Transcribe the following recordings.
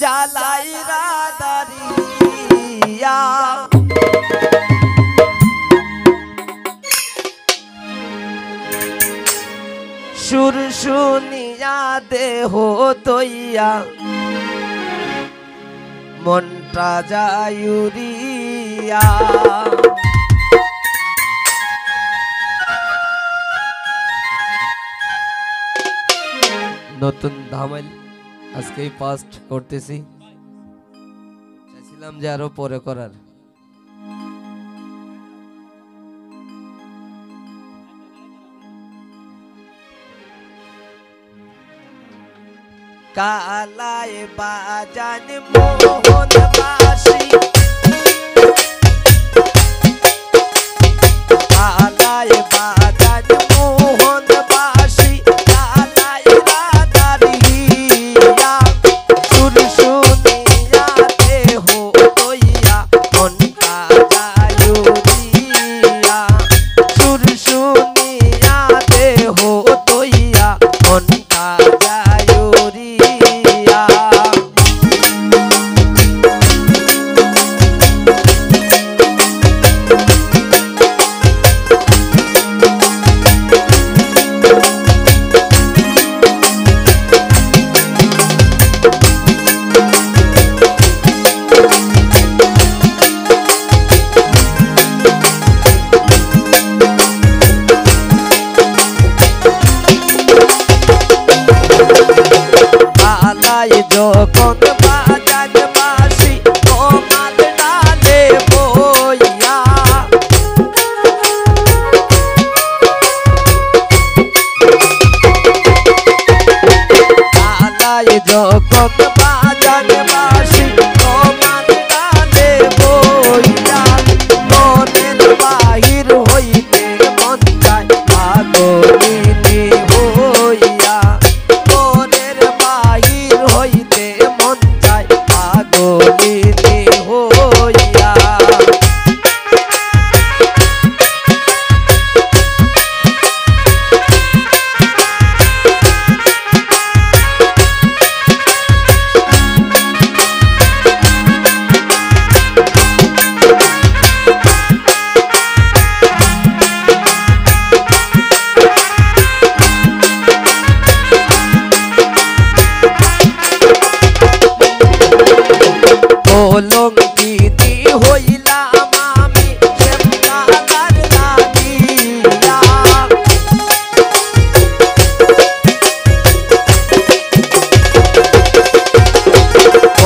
জ্বালাইরা দাঁড়িয়া সুর শুনিয়া দেহ তৈয়া মনটা যায়ুরিয়া নতুন ধামাইল আজকেই ফার্স্ট করতেছি, চাইছিলাম যে আরো পরে করার। কালায় বাজান মোহন বাসি কালায় বাজান মোহন বাসি কালায় রাধারিয়া সুর শুনিয়া দেহ তৈয়া মনটা যায়ুরিয়া সুর শুনিয়া দেহ তৈয়া মনটা যখন বাজান বাসি তোমার ডালে বইয়া কালায় যখন বাজান বাসি তোমার ডালে বইয়া মনের বাহির হইতে মন যায় পাগলিনী হইয়া মনের বাহির হইতে মন যায় পাগলিনী হইয়া অলঙ্কিনী হইলাম আমি শ্যামকালার লাগিয়া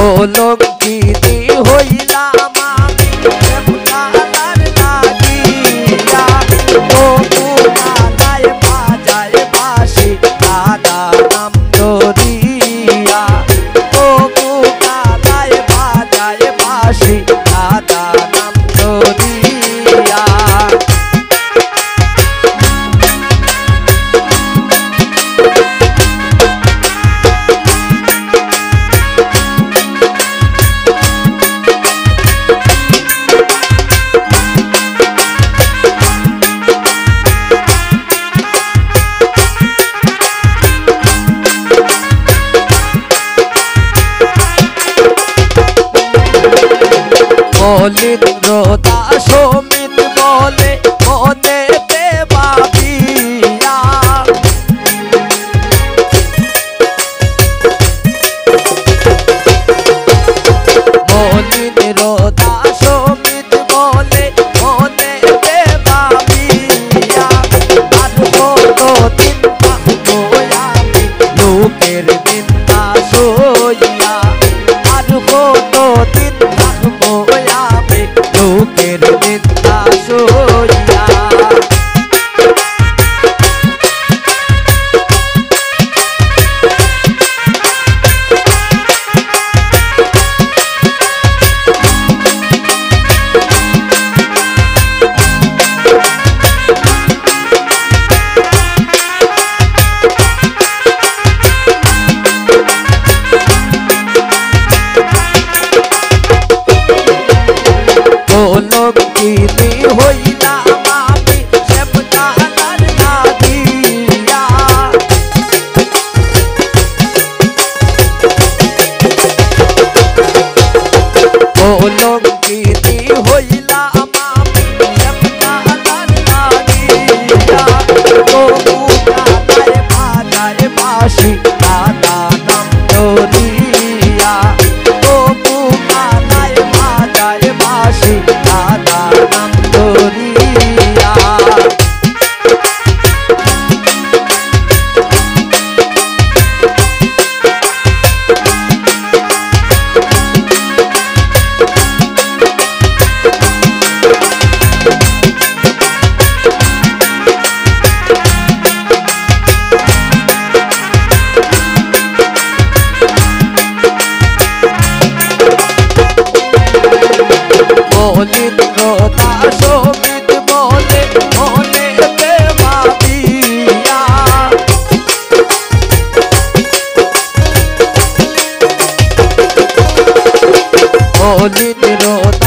অলঙ্কিনী হইলাম আমি শ্যামকালার লাগিয়া ও কালায় বাজায় বাসি রাধা নাম ধরিয়া ও কালায় বাজায় বাসি রাধা নাম ধরিয়া মলিন্দ্র দাস মিত বলে মনেতে ভাবিয়া মলিন্দ্র দাস মিত বলে মনেতে ভাবিয়া আর কতদিন থাকবো আমি লোকের নিন্দা সইয়া আর কতদিন থাকবো আমি লোকের নিন্দা মলিন রোদ